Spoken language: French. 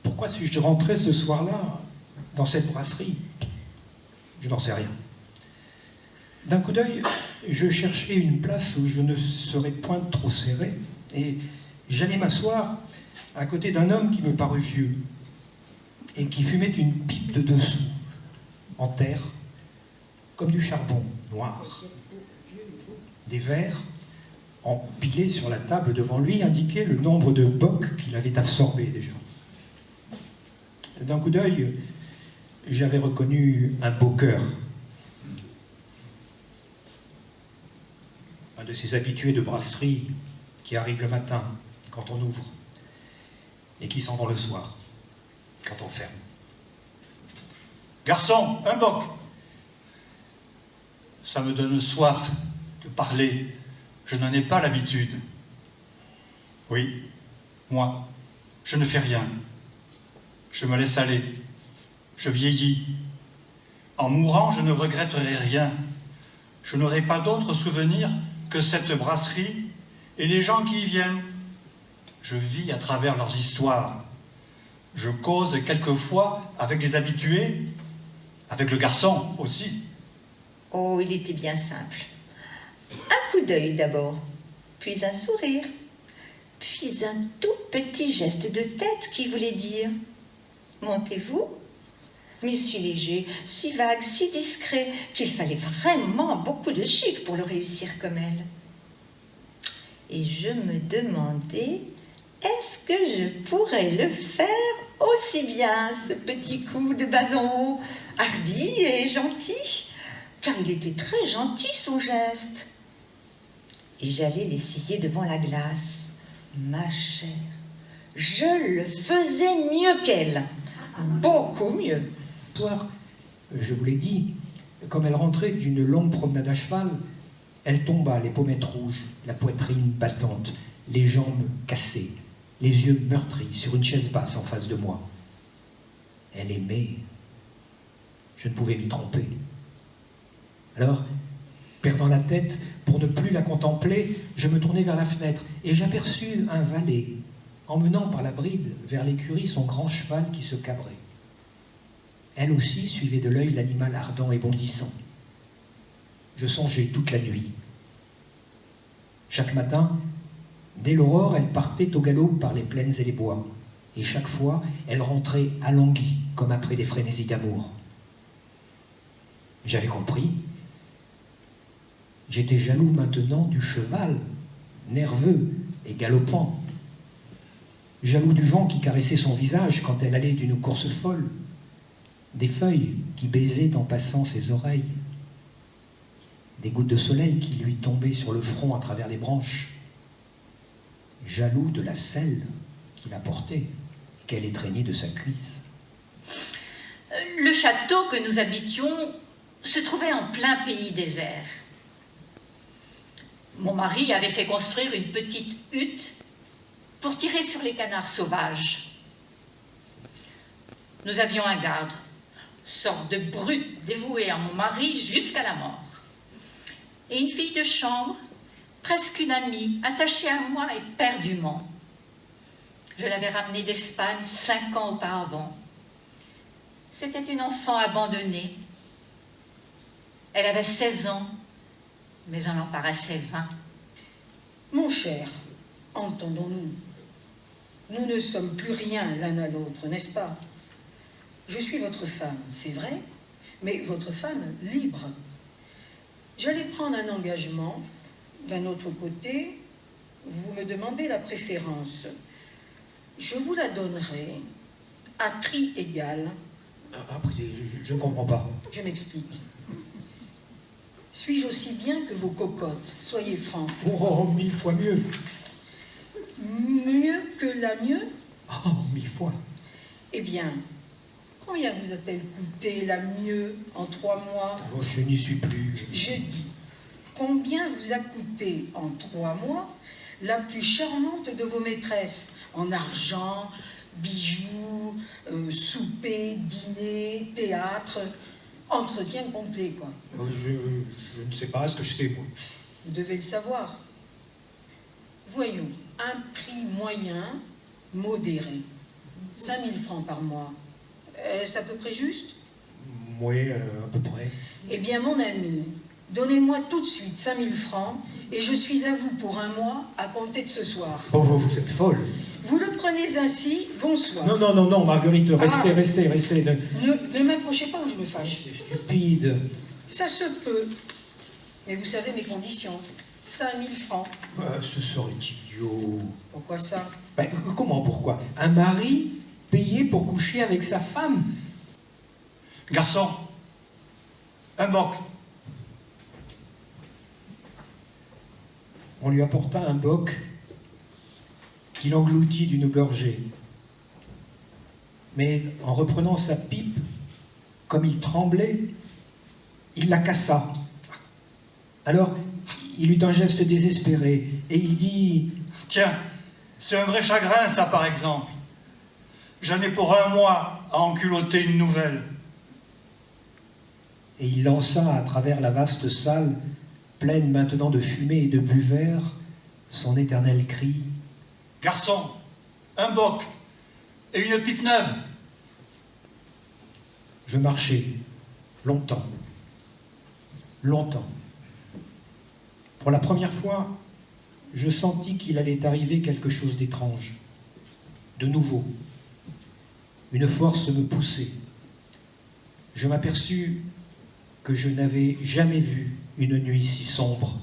Pourquoi suis-je rentré ce soir-là dans cette brasserie? Je n'en sais rien. D'un coup d'œil, je cherchais une place où je ne serais point trop serré, et j'allais m'asseoir à côté d'un homme qui me parut vieux, et qui fumait une pipe de dessous, en terre, comme du charbon noir. Des verres, empilés sur la table devant lui, indiquaient le nombre de bocs qu'il avait absorbés déjà. D'un coup d'œil, j'avais reconnu un boqueur, un de ces habitués de brasserie qui arrive le matin quand on ouvre et qui s'en vont le soir quand on ferme. Garçon, un boc. Ça me donne soif de parler. Je n'en ai pas l'habitude. Oui, moi, je ne fais rien. Je me laisse aller. Je vieillis. En mourant, je ne regretterai rien. Je n'aurai pas d'autre souvenir que cette brasserie et les gens qui y viennent. Je vis à travers leurs histoires. Je cause quelquefois avec les habitués, avec le garçon aussi. Oh, il était bien simple. Un coup d'œil d'abord, puis un sourire, puis un tout petit geste de tête qui voulait dire « Montez-vous » mais si léger, si vague, si discret, qu'il fallait vraiment beaucoup de chic pour le réussir comme elle. Et je me demandais, est-ce que je pourrais le faire aussi bien, ce petit coup de bason haut, hardi et gentil, car il était très gentil, son geste. Et j'allais l'essayer devant la glace. Ma chère, je le faisais mieux qu'elle, beaucoup mieux. Ce soir, je vous l'ai dit, comme elle rentrait d'une longue promenade à cheval, elle tomba, les pommettes rouges, la poitrine battante, les jambes cassées, les yeux meurtris, sur une chaise basse en face de moi. Elle aimait. Je ne pouvais m'y tromper. Alors, perdant la tête, pour ne plus la contempler, je me tournai vers la fenêtre et j'aperçus un valet, emmenant par la bride vers l'écurie son grand cheval qui se cabrait. Elle aussi suivait de l'œil l'animal ardent et bondissant. Je songeais toute la nuit. Chaque matin, dès l'aurore, elle partait au galop par les plaines et les bois, et chaque fois, elle rentrait alanguie, comme après des frénésies d'amour. J'avais compris. J'étais jaloux maintenant du cheval, nerveux et galopant. Jaloux du vent qui caressait son visage quand elle allait d'une course folle, des feuilles qui baisaient en passant ses oreilles, des gouttes de soleil qui lui tombaient sur le front à travers les branches, jaloux de la selle qu'il apportait, qu'elle étreignait de sa cuisse. Le château que nous habitions se trouvait en plein pays désert. Mon mari avait fait construire une petite hutte pour tirer sur les canards sauvages. Nous avions un garde, sorte de brute dévouée à mon mari jusqu'à la mort. Et une fille de chambre, presque une amie, attachée à moi éperdument. Je l'avais ramenée d'Espagne 5 ans auparavant. C'était une enfant abandonnée. Elle avait 16 ans, mais elle en paraissait 20. Mon cher, entendons-nous. Nous ne sommes plus rien l'un à l'autre, n'est-ce pas? Je suis votre femme, c'est vrai, mais votre femme libre. J'allais prendre un engagement. D'un autre côté, vous me demandez la préférence. Je vous la donnerai à prix égal. Après, je ne comprends pas. Je m'explique. Suis-je aussi bien que vos cocottes? Soyez francs. Oh, 1000 fois mieux. Mieux que la mieux? Oh, 1000 fois. Eh bien, combien vous a-t-elle coûté la mieux en 3 mois? Oh, je n'y suis plus. J'ai dit, combien vous a coûté en 3 mois la plus charmante de vos maîtresses, en argent, bijoux, souper, dîner, théâtre, entretien complet, quoi. Je ne sais pas ce que je sais, moi. Vous devez le savoir. Voyons, un prix moyen, modéré. 5 000 francs par mois. Est-ce à peu près juste? Oui, à peu près. Eh bien, mon ami, donnez-moi tout de suite 5 000 francs et je suis à vous pour un mois à compter de ce soir. Oh, vous êtes folle. Vous le prenez ainsi, bonsoir. Non, non, non, non, Marguerite, restez, Ah. restez. Ne m'approchez pas ou je me fâche. C'est stupide. Ça se peut. Mais vous savez mes conditions. 5 000 francs. Ce serait idiot. Pourquoi ça? Ben, comment, pourquoi? Un mari payé pour coucher avec sa femme? Garçon, un boc. On lui apporta un boc qu'il engloutit d'une gorgée. Mais en reprenant sa pipe, comme il tremblait, il la cassa. Alors, il eut un geste désespéré et il dit « Tiens, c'est un vrai chagrin, ça, par exemple. J'en ai pour un mois à enculotter une nouvelle. » Et il lança à travers la vaste salle, pleine maintenant de fumée et de buveurs, son éternel cri. Garçon, un boc et une pipe neuve. Je marchais, longtemps. Pour la première fois, je sentis qu'il allait arriver quelque chose d'étrange, de nouveau. Une force me poussait. Je m'aperçus que je n'avais jamais vu une nuit si sombre.